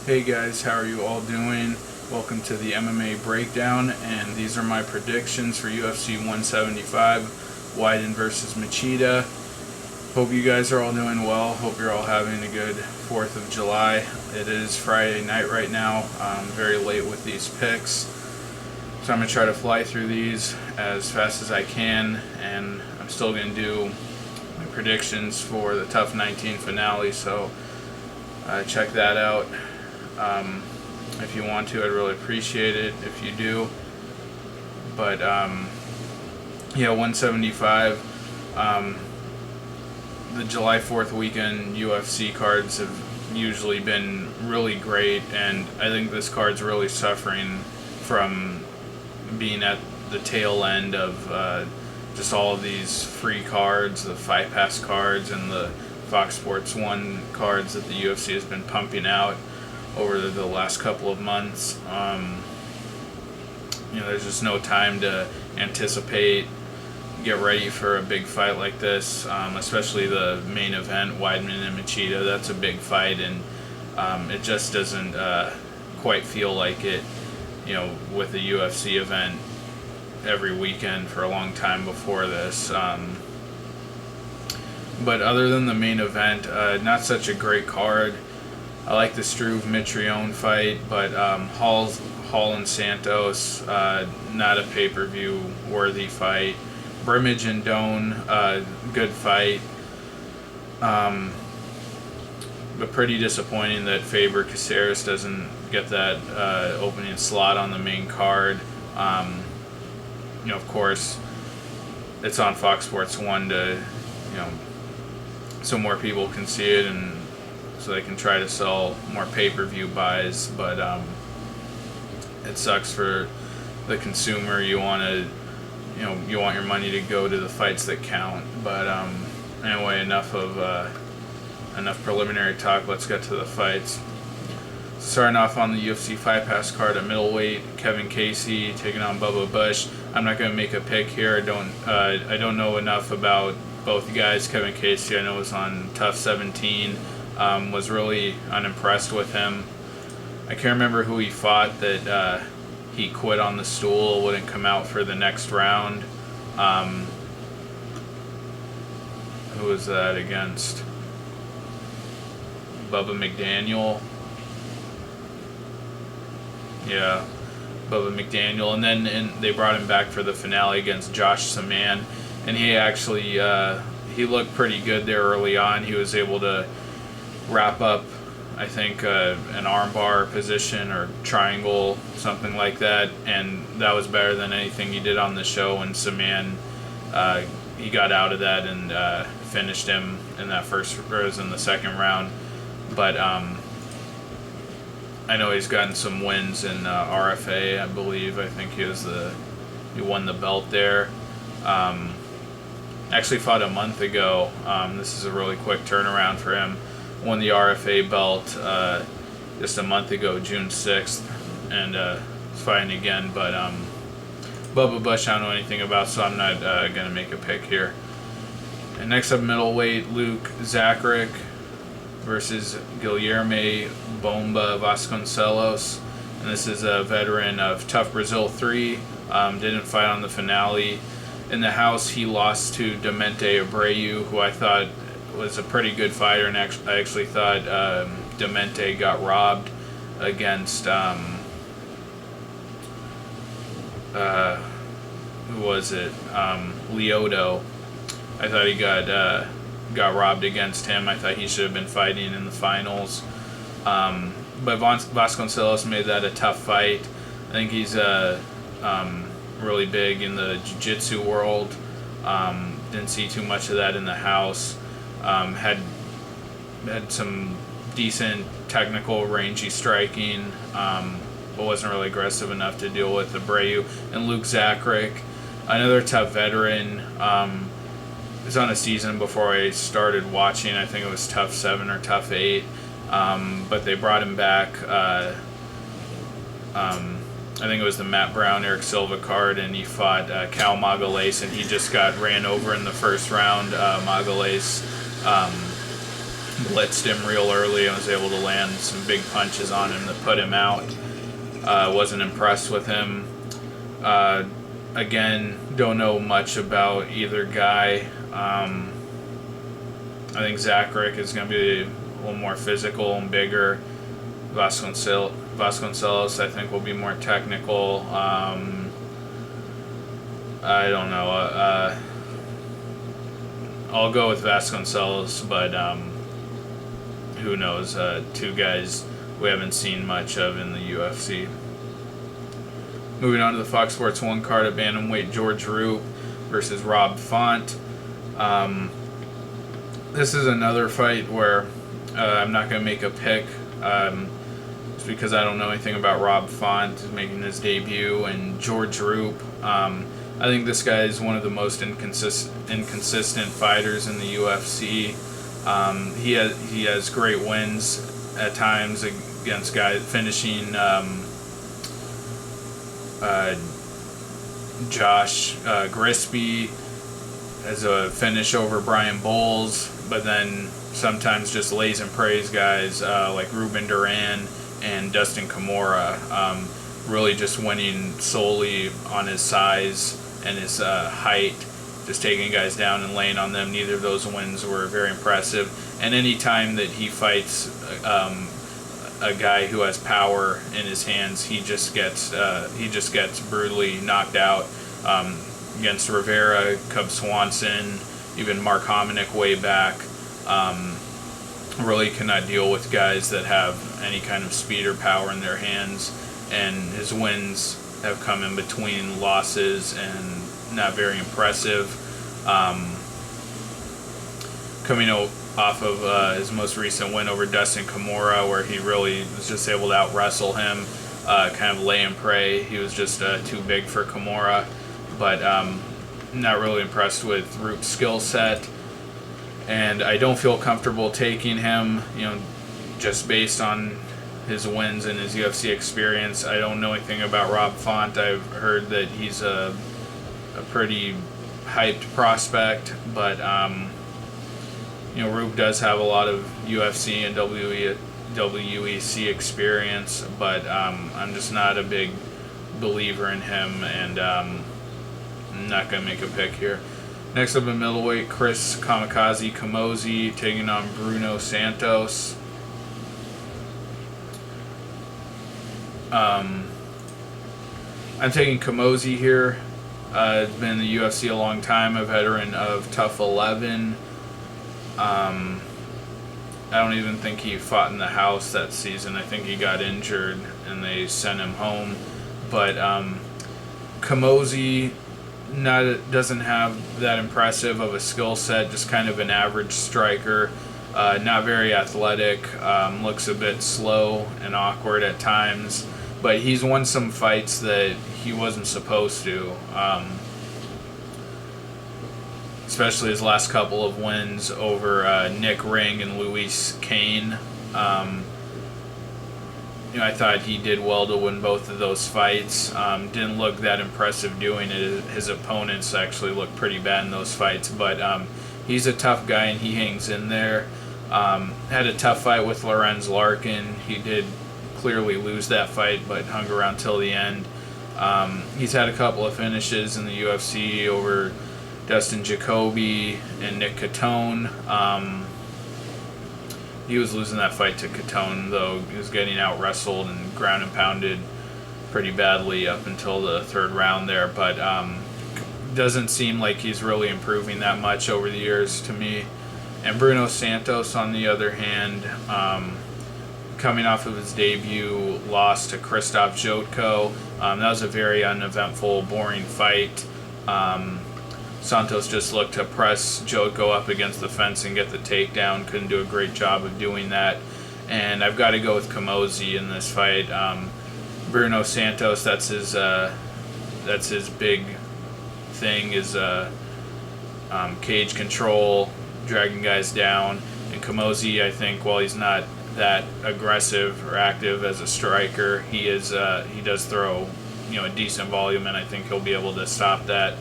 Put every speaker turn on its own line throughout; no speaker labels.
Hey guys, how are you all doing? Welcome to the MMA Breakdown, and these are my predictions for UFC 175, Weidman versus Machida. Hope you guys are all doing well. Hope you're all having a good 4th of July. It is Friday night right now. I'm very late with these picks, so I'm going to try to fly through these as fast as I can, and I'm still going to do my predictions for the Tough 19 finale, so check that out. If you want to, I'd really appreciate it if you do. But yeah, 175. The July 4th weekend UFC cards have usually been really great, and I think this card's really suffering from being at the tail end of just all of these free cards, the Fight Pass cards, and the Fox Sports 1 cards that the UFC has been pumping out over the last couple of months. There's just no time to anticipate, get ready for a big fight like this, especially the main event, Weidman and Machida. That's a big fight, and it just doesn't quite feel like it, with the UFC event every weekend for a long time before this. But other than the main event, not such a great card. I like the Struve Mitrione fight, but Hall and Santos, not a pay-per-view worthy fight. Brimage and Doane, good fight. But pretty disappointing that Faber Caceres doesn't get that opening slot on the main card. Of course, it's on Fox Sports 1 to, so more people can see it, and so they can try to sell more pay-per-view buys, but it sucks for the consumer. You want your money to go to the fights that count. But anyway, enough preliminary talk. Let's get to the fights. Starting off on the UFC Fight Pass card at middleweight, Kevin Casey taking on Bubba Bush. I'm not going to make a pick here. I don't know enough about both guys. Kevin Casey, I know, was on Tough 17. Was really unimpressed with him. I can't remember who he fought that he quit on the stool, wouldn't come out for the next round. Who was that against? Bubba McDaniel. Yeah, Bubba McDaniel. And then they brought him back for the finale against Josh Saman. And he actually, he looked pretty good there early on. He was able to wrap up, I think, an armbar position or triangle, something like that, and that was better than anything he did on the show. And Saman, he got out of that and finished him in that in the second round. But I know he's gotten some wins in RFA, I believe. I think he won the belt there. Actually fought a month ago. This is a really quick turnaround for him. Won the RFA belt just a month ago, June 6th, and is fighting again. But Bubba Bush, I don't know anything about, so I'm not going to make a pick here. And next up, middleweight, Zachrich versus Guilherme Bomba Vasconcelos. And this is a veteran of Tough Brazil 3. Didn't fight on the finale. In the house, he lost to Demente Abreu, who I thought was a pretty good fighter, and I actually thought Demente got robbed against who was it? Lyoto. I thought he got robbed against him. I thought he should have been fighting in the finals. But Vasconcelos made that a tough fight. I think he's really big in the jiu-jitsu world. Didn't see too much of that in the house. Had some decent technical, rangy striking, but wasn't really aggressive enough to deal with Abreu. And Zachrich, another tough veteran, was on a season before I started watching. I think it was Tough 7 or Tough 8, but they brought him back. I think it was the Matt Brown, Eric Silva card, and he fought Cal Magalhães, and he just got ran over in the first round. Magalhães blitzed him real early and was able to land some big punches on him that put him out. Wasn't impressed with him. Again, don't know much about either guy. I think Zachrich is going to be a little more physical and bigger. Vasconcelos, I think, will be more technical. I don't know. I'll go with Vasconcelos, but who knows? Two guys we haven't seen much of in the UFC. Moving on to the Fox Sports 1 card at bantamweight, George Roop versus Rob Font. This is another fight where I'm not going to make a pick just because I don't know anything about Rob Font making his debut, and George Roop. I think this guy is one of the most inconsistent fighters in the UFC. He has great wins at times against guys finishing Josh Grisby as a finish over Brian Bowles, but then sometimes just lays and praise guys like Ruben Duran and Dustin Kimura, really just winning solely on his size and his height, just taking guys down and laying on them. Neither of those wins were very impressive. And any time that he fights a guy who has power in his hands, he just gets brutally knocked out. Against Rivera, Cub Swanson, even Mark Hominick way back, really cannot deal with guys that have any kind of speed or power in their hands. And his wins have come in between losses and not very impressive. Coming off of his most recent win over Dustin Kimura, where he really was just able to out-wrestle him, kind of lay and pray. He was just too big for Kimura, but not really impressed with Roop's skill set. And I don't feel comfortable taking him, just based on his wins and his UFC experience. I don't know anything about Rob Font. I've heard that he's a pretty hyped prospect, but Roop does have a lot of UFC and WEC experience, but I'm just not a big believer in him, and I'm not going to make a pick here. Next up in middleweight, Chris Kamikaze Camozzi taking on Bruno Santos. I'm taking Camozzi here. It's been in the UFC a long time, a veteran of Tough 11. I don't even think he fought in the house that season. I think he got injured and they sent him home. But Camozzi doesn't have that impressive of a skill set, just kind of an average striker. Not very athletic, looks a bit slow and awkward at times. But he's won some fights that he wasn't supposed to. Especially his last couple of wins over Nick Ring and Luis Kane. I thought he did well to win both of those fights. Didn't look that impressive doing it. His opponents actually looked pretty bad in those fights. But he's a tough guy and he hangs in there. Had a tough fight with Lorenz Larkin. He did clearly lose that fight, but hung around till the end. He's had a couple of finishes in the UFC over Dustin Jacoby and Nick Catone. He was losing that fight to Catone, though. He was getting out-wrestled and ground and pounded pretty badly up until the third round there, but doesn't seem like he's really improving that much over the years to me. And Bruno Santos, on the other hand, coming off of his debut loss to Krzysztof Jotko, that was a very uneventful, boring fight. Santos just looked to press Jotko up against the fence and get the takedown. Couldn't do a great job of doing that. And I've got to go with Camozzi in this fight. Bruno Santos, that's his big thing, is cage control, dragging guys down. And Camozzi, I think, while he's not that aggressive or active as a striker, he does throw a decent volume, and I think he'll be able to stop that.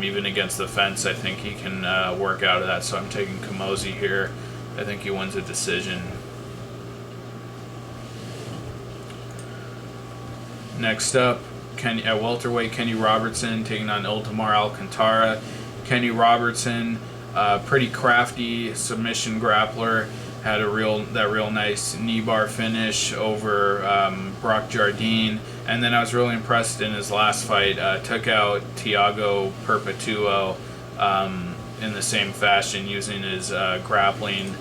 Even against the fence, I think he can work out of that. So I'm taking Camozzi here. I think he wins a decision. Next up, at welterweight, Kenny Robertson taking on Ildemar Alcantara. Kenny Robertson, pretty crafty submission grappler, had that real nice knee bar finish over Brock Jardine, and then I was really impressed in his last fight. Took out Thiago Perpetuo in the same fashion, using his grappling.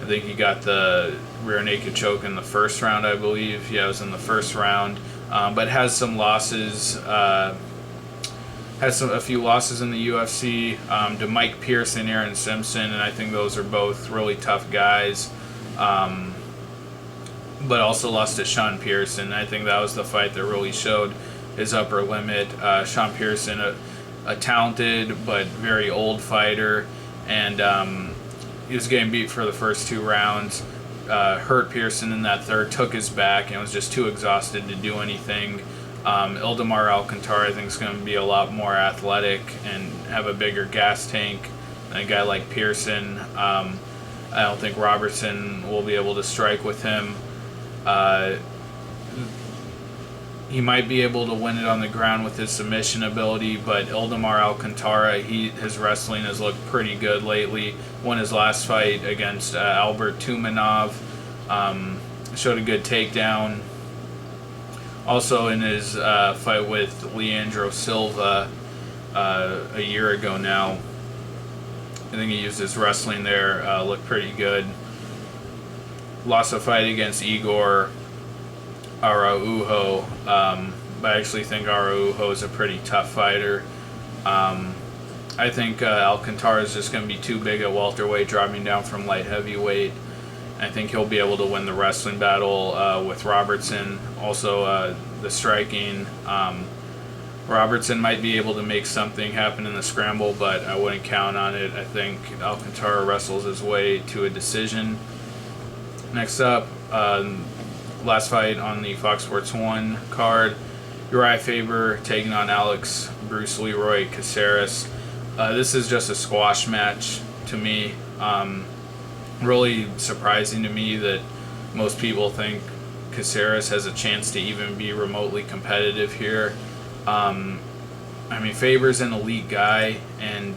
I think he got the rear naked choke in the first round, I believe. Yeah, it was in the first round. But has some losses. Has a few losses in the UFC to Mike Pierce and Aaron Simpson, and I think those are both really tough guys. But also lost to Sean Pearson. I think that was the fight that really showed his upper limit. Sean Pearson, a talented but very old fighter, and he was getting beat for the first 2 rounds. Hurt Pearson in that third, took his back, and was just too exhausted to do anything. Ildemar Alcantara, I think, is going to be a lot more athletic and have a bigger gas tank than a guy like Pearson. I don't think Robertson will be able to strike with him. He might be able to win it on the ground with his submission ability, but Ildemar Alcantara, his wrestling has looked pretty good lately. Won his last fight against Albert Tumanov. Showed a good takedown. Also in his fight with Leandro Silva a year ago now, I think he used his wrestling there, looked pretty good. Lost a fight against Igor Araujo, but I actually think Araujo is a pretty tough fighter. I think Alcantara is just going to be too big at welterweight, dropping down from light heavyweight. I think he'll be able to win the wrestling battle with Robertson. Also, the striking. Robertson might be able to make something happen in the scramble, but I wouldn't count on it. I think Alcantara wrestles his way to a decision. Next up, last fight on the Fox Sports 1 card, Uriah Faber taking on Alex Bruce Leroy Caceres. This is just a squash match to me. Really surprising to me that most people think Caceres has a chance to even be remotely competitive here. I mean, Faber's an elite guy, and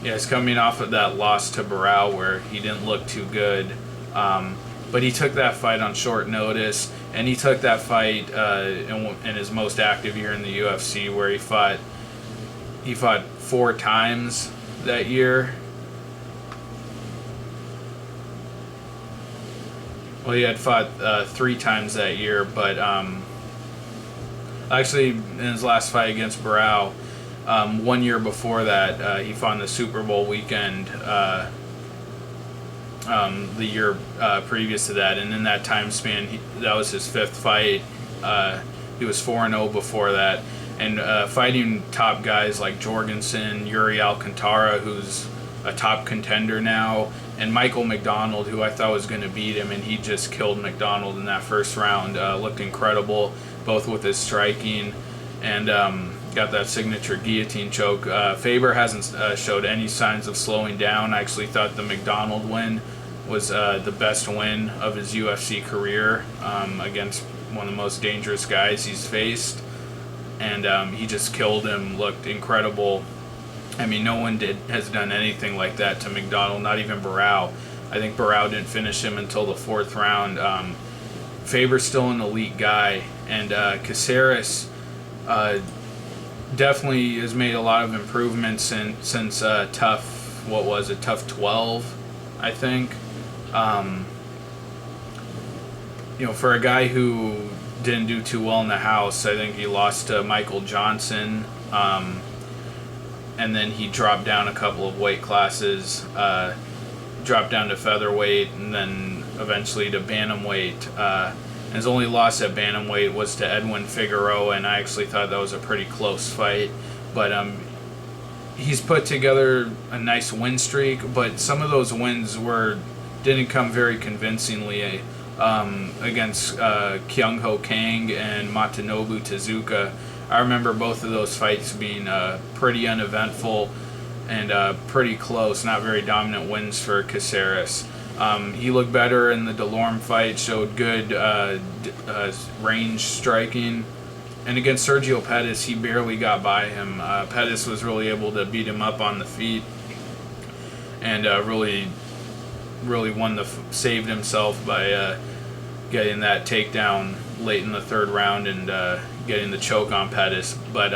yeah, he's coming off of that loss to Barao where he didn't look too good. But he took that fight on short notice, and he took that fight in his most active year in the UFC, where he fought 4 times that year. Well, he had fought 3 times that year, but actually in his last fight against Barao, 1 year before that, he fought in the Super Bowl weekend. The year previous to that, and in that time span, that was his 5th fight. He was 4-0 before that, and fighting top guys like Jorgensen, Yuri Alcantara, who's a top contender now, and Michael McDonald, who I thought was going to beat him, and he just killed McDonald in that first round. Looked incredible, both with his striking and got that signature guillotine choke. Faber hasn't showed any signs of slowing down. I actually thought the McDonald win was the best win of his UFC career against one of the most dangerous guys he's faced. And he just killed him, looked incredible. I mean, no one has done anything like that to McDonald, not even Barao. I think Barao didn't finish him until the 4th round. Faber's still an elite guy, and Caceres definitely has made a lot of improvements since tough 12, I think. For a guy who didn't do too well in the house, I think he lost to Michael Johnson, and then he dropped down a couple of weight classes, dropped down to featherweight, and then eventually to bantamweight. And his only loss at bantamweight was to Edwin Figueroa, and I actually thought that was a pretty close fight. But he's put together a nice win streak, but some of those wins didn't come very convincingly against Kyung Ho Kang and Matanobu Tezuka. I remember both of those fights being pretty uneventful and pretty close, not very dominant wins for Caceres. He looked better in the Delorme fight, showed good range striking. And against Sergio Pettis, he barely got by him. Pettis was really able to beat him up on the feet and really saved himself by getting that takedown late in the third round and getting the choke on Pettis. But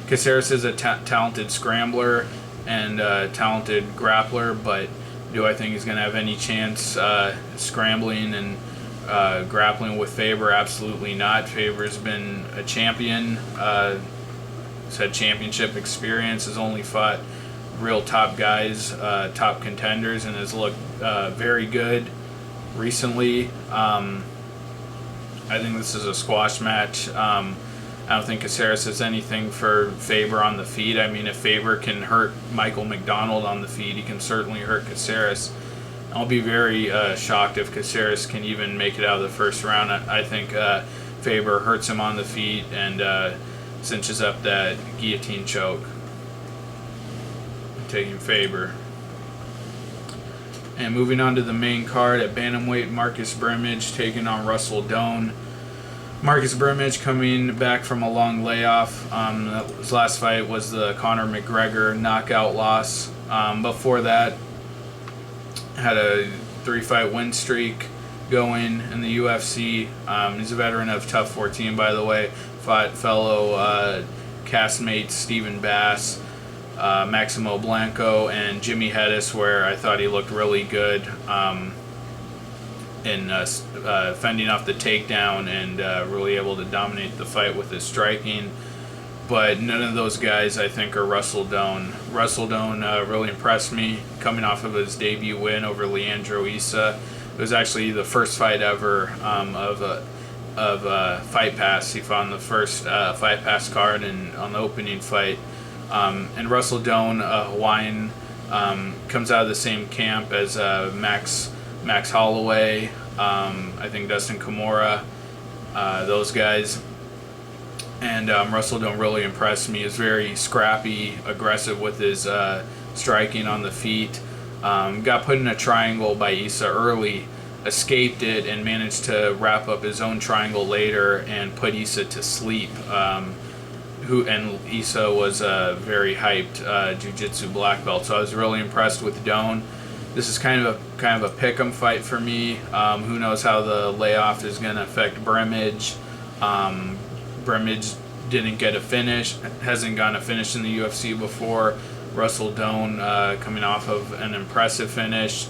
Caceres is a talented scrambler and talented grappler, but do I think he's going to have any chance scrambling and grappling with Faber? Absolutely not. Faber's been a champion. He's had championship experience. Has only fought real top guys, top contenders, and has looked very good recently. I think this is a squash match. I don't think Caceres has anything for Faber on the feet. I mean, if Faber can hurt Michael McDonald on the feet, he can certainly hurt Caceres. I'll be very shocked if Caceres can even make it out of the first round. I think Faber hurts him on the feet and cinches up that guillotine choke. I'm taking Faber. And moving on to the main card at bantamweight, Marcus Brimage taking on Russell Doane. Marcus Brimage coming back from a long layoff. His last fight was the Conor McGregor knockout loss. Before that, had a 3-fight win streak going in the UFC. He's a veteran of Tough 14, by the way. Fought fellow castmates Stephen Bass, Maximo Blanco, and Jimmy Hedis, where I thought he looked really good in fending off the takedown and really able to dominate the fight with his striking. But none of those guys, I think, are Russell Doane. Russell Doane really impressed me coming off of his debut win over Leandro Issa. It was actually the first fight ever of Fight Pass. He fought on the first Fight Pass card and on the opening fight. And Russell Doane, Hawaiian, comes out of the same camp as Max Holloway, I think Dustin Kimura, those guys. And Russell Doane really impressed me. He was very scrappy, aggressive with his striking on the feet. Got put in a triangle by Issa early, escaped it, and managed to wrap up his own triangle later and put Issa to sleep. Issa was a very hyped jiu-jitsu black belt, so I was really impressed with Doane. This is kind of a pick'em fight for me. Who knows how the layoff is going to affect Brimage. Brimage didn't get a finish, hasn't gotten a finish in the UFC before. Russell Doane coming off of an impressive finish.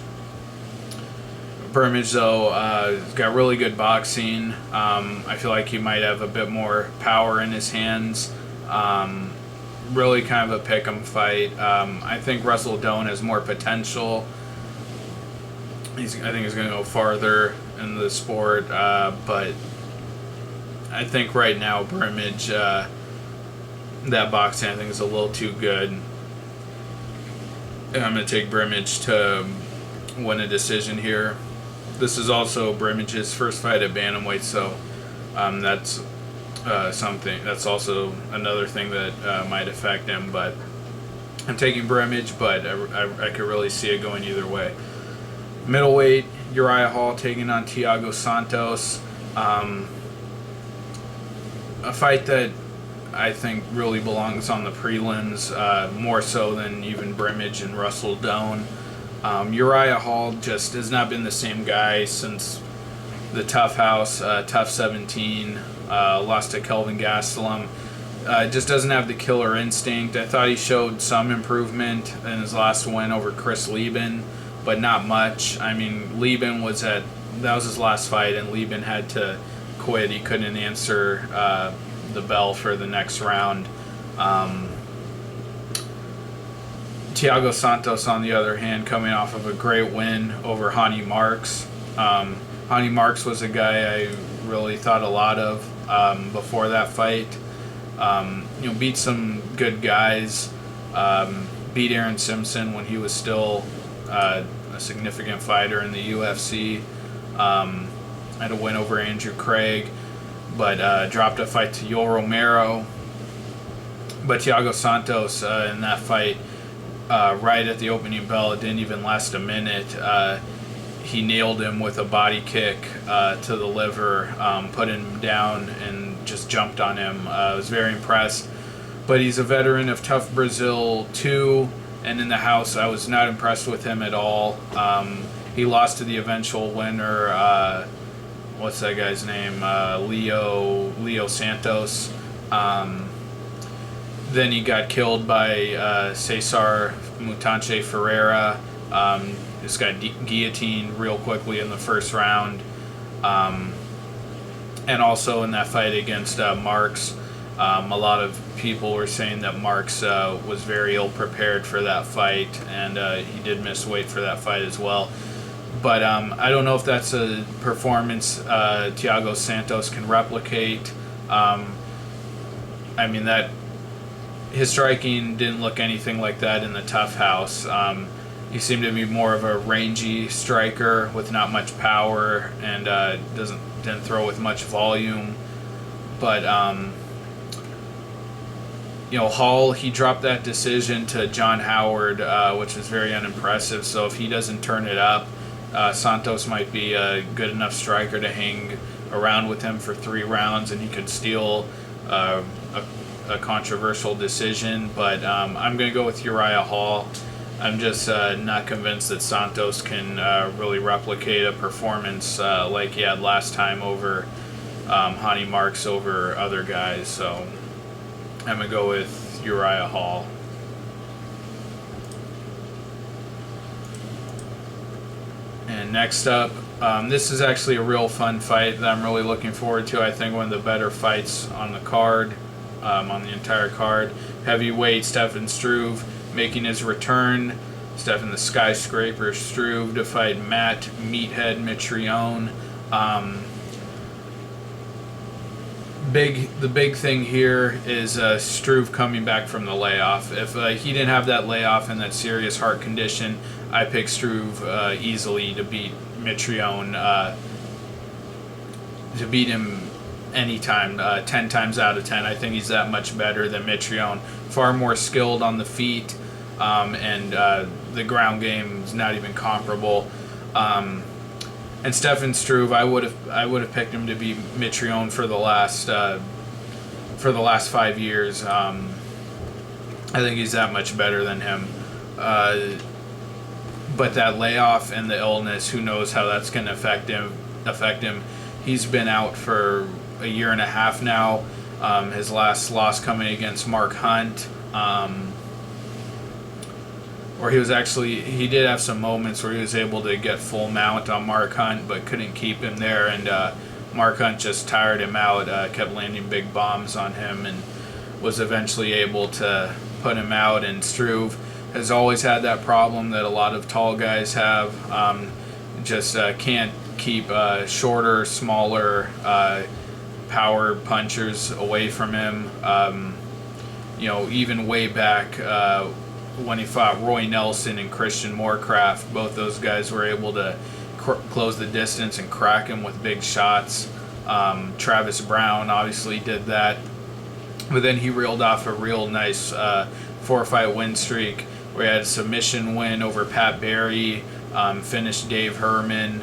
Brimage, though, has got really good boxing. I feel like he might have a bit more power in his hands. Really kind of a pick'em fight. I think Russell Doane has more potential. I think he's going to go farther in the sport, but I think right now Brimage, that boxing I think is a little too good. And I'm going to take Brimage to win a decision here. This is also Brimage's first fight at bantamweight, so that's something. That's also another thing that might affect him. But I'm taking Brimage, but I could really see it going either way. Middleweight, Uriah Hall taking on Thiago Santos. A fight that I think really belongs on the prelims, more so than even Brimage and Russell Doane. Uriah Hall just has not been the same guy since the Tough House, Tough 17, lost to Kelvin Gastelum. Just doesn't have the killer instinct. I thought he showed some improvement in his last win over Chris Lieben, but not much. I mean, Lieben that was his last fight, and Lieben had to quit. He couldn't answer the bell for the next round. Thiago Santos, on the other hand, coming off of a great win over Hani Marks. Hani Marks was a guy I really thought a lot of before that fight. Beat some good guys. Beat Aaron Simpson when he was still a significant fighter in the UFC. Had a win over Andrew Craig, but dropped a fight to Yoel Romero. But Thiago Santos in that fight, right at the opening bell, it didn't even last a minute. he nailed him with a body kick to the liver, put him down, and just jumped on him. I was very impressed. But he's a veteran of Tough Brazil 2, and in the house I was not impressed with him at all. He lost to the eventual winner, what's that guy's name? Leo Santos. Then he got killed by Cesar Mutanche Ferreira. Just got guillotined real quickly in the first round. And also in that fight against Marks, a lot of people were saying that Marks was very ill prepared for that fight, and he did miss weight for that fight as well. But I don't know if that's a performance Thiago Santos can replicate. I mean, that his striking didn't look anything like that in the Tough House. He seemed to be more of a rangy striker with not much power, and didn't throw with much volume. But Hall, he dropped that decision to John Howard, which was very unimpressive. So if he doesn't turn it up, Santos might be a good enough striker to hang around with him for 3 rounds, and he could steal a controversial decision. But I'm going to go with Uriah Hall. I'm just not convinced that Santos can really replicate a performance like he had last time over Hani Marks over other guys. So I'm going to go with Uriah Hall. And next up, this is actually a real fun fight that I'm really looking forward to. I think one of the better fights on the card, on the entire card. Heavyweight Stefan Struve making his return. Stefan the Skyscraper Struve to fight Matt Meathead Mitrione. The big thing here is Struve coming back from the layoff. If he didn't have that layoff and that serious heart condition, I pick Struve easily to beat Mitrione, to beat him anytime, 10 times out of 10. I think he's that much better than Mitrione. Far more skilled on the feet, and the ground game is not even comparable. And Stefan Struve, I would have picked him to beat Mitrione for the last 5 years. I think he's that much better than him. But that layoff and the illness, who knows how that's going to affect him. He's been out for a year and a half now. His last loss coming against Mark Hunt. Or he did have some moments where he was able to get full mount on Mark Hunt, but couldn't keep him there, and Mark Hunt just tired him out, kept landing big bombs on him, and was eventually able to put him out. And Struve has always had that problem that a lot of tall guys have, just can't keep shorter, smaller power punchers away from him. Even way back when he fought Roy Nelson and Christian Moorcraft, both those guys were able to close the distance and crack him with big shots. Travis Brown obviously did that, but then he reeled off a real nice 4-fight win streak where he had a submission win over Pat Barry, finished Dave Herman,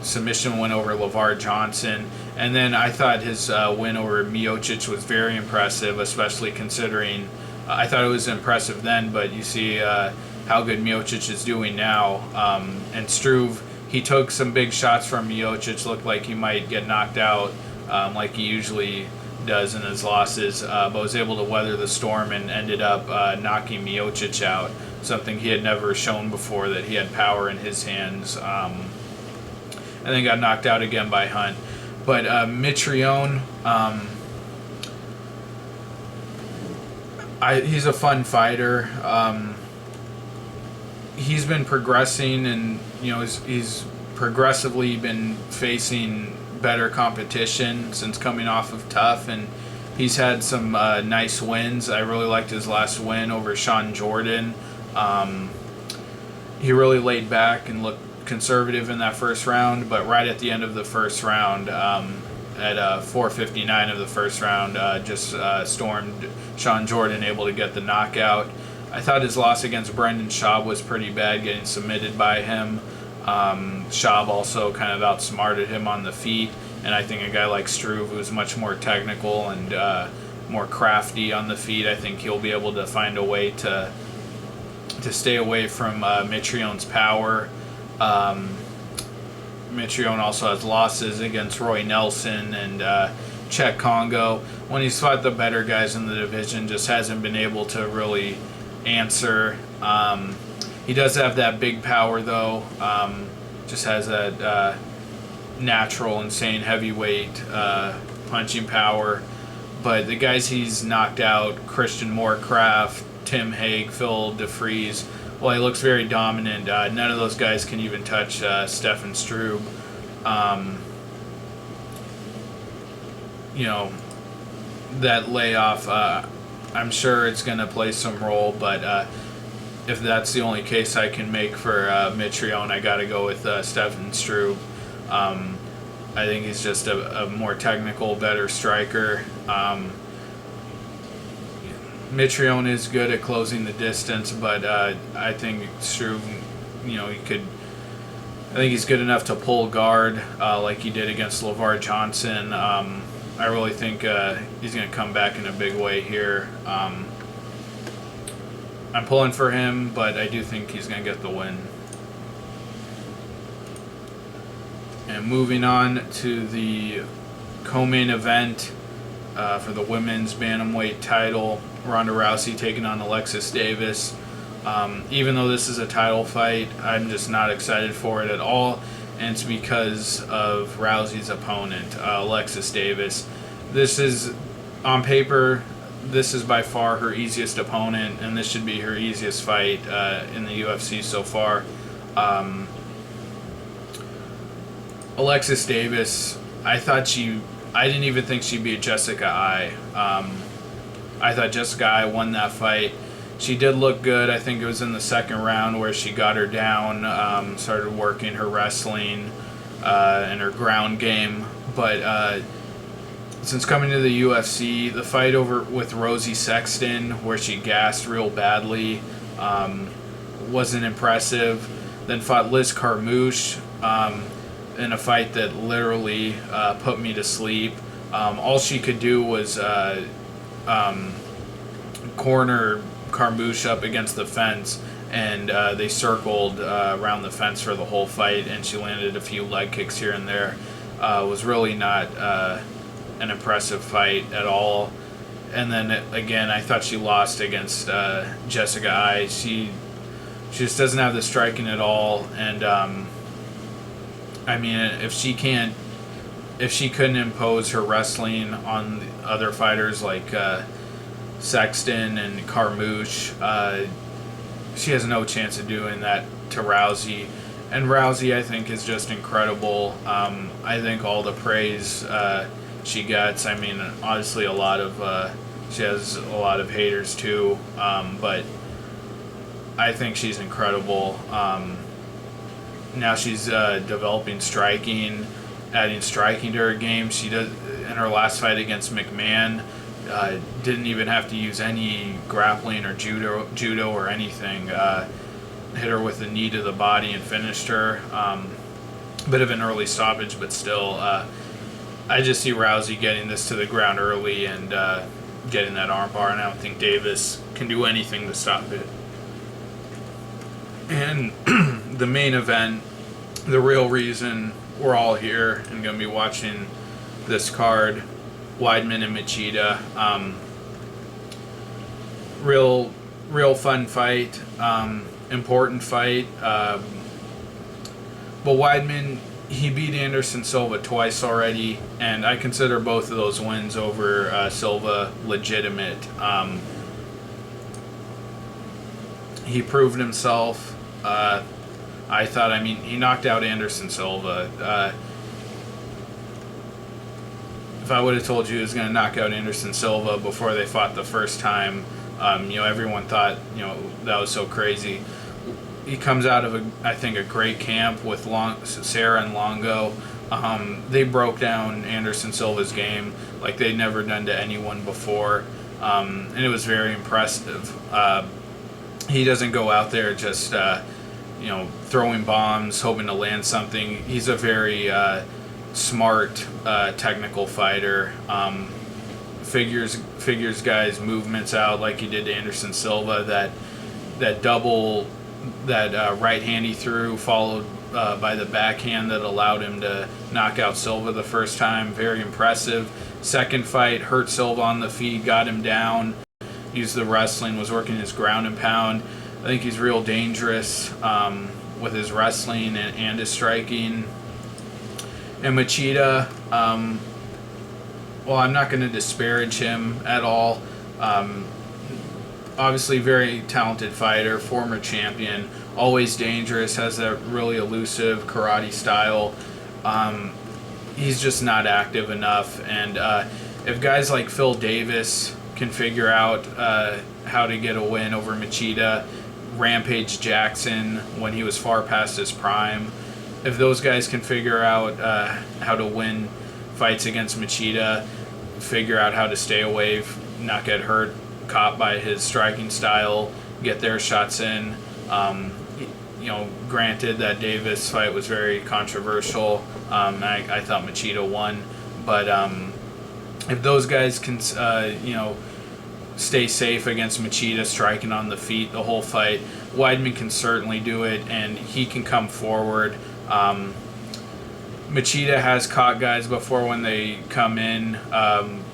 submission win over LeVar Johnson. And then I thought his win over Miocic was very impressive, especially considering I thought it was impressive then, but you see how good Miocic is doing now. And Struve, he took some big shots from Miocic, looked like he might get knocked out like he usually does in his losses, but was able to weather the storm and ended up knocking Miocic out, something he had never shown before, that he had power in his hands. And then got knocked out again by Hunt. But Mitrione, he's a fun fighter. He's been progressing, and he's progressively been facing better competition since coming off of Tough, and he's had some nice wins. I really liked his last win over Sean Jordan. He really laid back and looked conservative in that first round, but right at the end of the first round, at 4:59 of the first round, just stormed Sean Jordan, able to get the knockout. I thought his loss against Brendan Schaub was pretty bad, getting submitted by him. Schaub also kind of outsmarted him on the feet, and I think a guy like Struve, who's much more technical and more crafty on the feet, I think he'll be able to find a way to stay away from Mitrione's power. Mitrione also has losses against Roy Nelson and Czech Congo. When he's fought the better guys in the division, just hasn't been able to really answer. He does have that big power, though. Just has that natural, insane heavyweight punching power. But the guys he's knocked out, Christian Moorcraft, Tim Hague, Phil DeFries, well, he looks very dominant. None of those guys can even touch Stefan Struve. That layoff, I'm sure it's going to play some role, but if that's the only case I can make for Mitrione, I got to go with Stefan Struve. I think he's just a more technical, better striker. Mitrione is good at closing the distance, but I think Struve, I think he's good enough to pull guard like he did against LeVar Johnson. I really think he's going to come back in a big way here. I'm pulling for him, but I do think he's going to get the win. And moving on to the co-main event for the women's bantamweight title, Ronda Rousey taking on Alexis Davis. Even though this is a title fight, I'm just not excited for it at all, and it's because of Rousey's opponent, Alexis Davis. This is, on paper, this is by far her easiest opponent, and this should be her easiest fight in the UFC so far. Alexis Davis, I didn't even think she beat Jessica Eye. I thought Jessica Eye won that fight. She did look good. I think it was in the second round where she got her down, started working her wrestling and her ground game. But since coming to the UFC, the fight over with Rosie Sexton, where she gassed real badly, wasn't impressive. Then fought Liz Carmouche in a fight that literally put me to sleep. All she could do was corner Carmouche up against the fence, and they circled around the fence for the whole fight, and she landed a few leg kicks here and there. Was really not an impressive fight at all. And then again, I thought she lost against Jessica Eye. She just doesn't have the striking at all, and I mean, if she couldn't impose her wrestling on the other fighters like Sexton and Carmouche, she has no chance of doing that to Rousey. And Rousey, I think, is just incredible. I think all the praise she gets, I mean, obviously she has a lot of haters too, but I think she's incredible. Now she's developing striking, adding striking to her game. She does in her last fight against McMahon. Didn't even have to use any grappling or judo or anything. Hit her with a knee to the body and finished her. Bit of an early stoppage, but still, I just see Rousey getting this to the ground early and getting that armbar, and I don't think Davis can do anything to stop it. And the main event, the real reason we're all here and going to be watching this card, Weidman and Machida. Real fun fight, important fight. But Weidman, he beat Anderson Silva twice already, and I consider both of those wins over Silva legitimate. He proved himself. I thought, he knocked out Anderson Silva. If I would have told you he was going to knock out Anderson Silva before they fought the first time, everyone thought, that was so crazy. He comes out of, a great camp with Sarah and Longo. They broke down Anderson Silva's game like they'd never done to anyone before, and it was very impressive. He doesn't go out there just, throwing bombs, hoping to land something. He's a very smart, technical fighter. Figures guys' movements out like he did to Anderson Silva. That double, that right hand he threw, followed by the backhand that allowed him to knock out Silva the first time. Very impressive. Second fight, hurt Silva on the feet, got him down, used the wrestling, was working his ground and pound. I think he's real dangerous with his wrestling and his striking. And Machida, well, I'm not going to disparage him at all. Obviously, very talented fighter, former champion, always dangerous, has that really elusive karate style. He's just not active enough. And if guys like Phil Davis can figure out how to get a win over Machida, Rampage Jackson when he was far past his prime, if those guys can figure out how to win fights against Machida, figure out how to stay away, not get hurt, caught by his striking style, get their shots in. Granted that Davis fight was very controversial. I thought Machida won, but if those guys can, stay safe against Machida, striking on the feet the whole fight, Weidman can certainly do it, and he can come forward. Machida has caught guys before when they come in,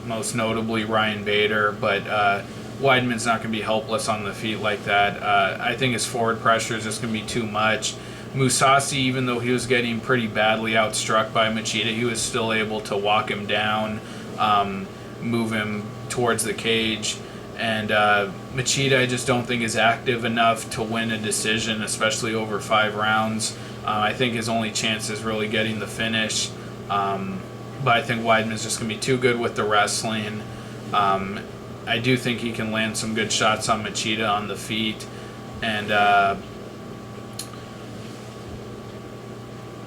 most notably Ryan Bader, but Weidman's not going to be helpless on the feet like that. I think his forward pressure is just going to be too much. Mousasi, even though he was getting pretty badly outstruck by Machida, he was still able to walk him down, move him towards the cage. And Machida, I just don't think is active enough to win a decision, especially over 5 rounds. I think his only chance is really getting the finish. But I think Weidman's just going to be too good with the wrestling. I do think he can land some good shots on Machida on the feet. And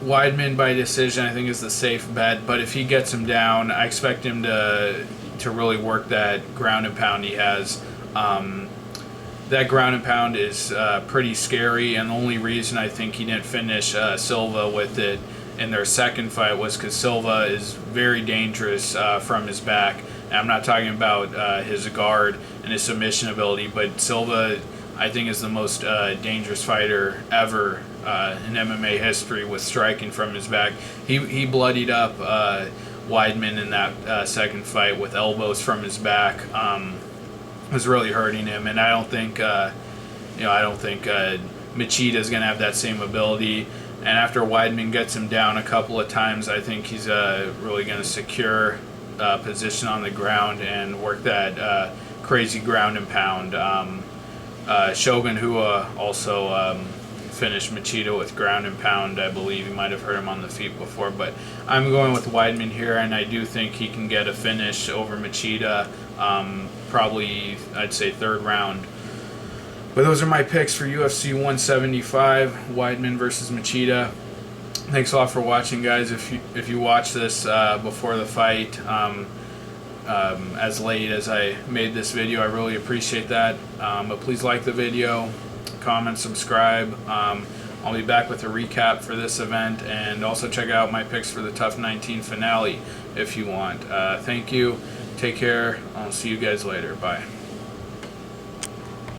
Weidman by decision, I think, is the safe bet. But if he gets him down, I expect him to really work that ground and pound he has. That ground and pound is pretty scary, and the only reason I think he didn't finish Silva with it in their second fight was because Silva is very dangerous from his back. And I'm not talking about his guard and his submission ability, but Silva, I think, is the most dangerous fighter ever in MMA history with striking from his back. He bloodied up Weidman in that second fight with elbows from his back. Was really hurting him, and I don't think Machida is going to have that same ability. And after Weidman gets him down a couple of times, I think he's really going to secure position on the ground and work that crazy ground and pound. Shogun Hua also finished Machida with ground and pound. I believe you might have heard him on the feet before, but I'm going with Weidman here, and I do think he can get a finish over Machida. Probably, I'd say, 3rd round. But those are my picks for UFC 175, Weidman versus Machida. Thanks a lot for watching, guys. If you watch this before the fight, as late as I made this video, I really appreciate that. But please like the video, comment, subscribe. I'll be back with a recap for this event, and also check out my picks for the Tough 19 finale if you want. Thank you. Take care. I'll see you guys later. Bye.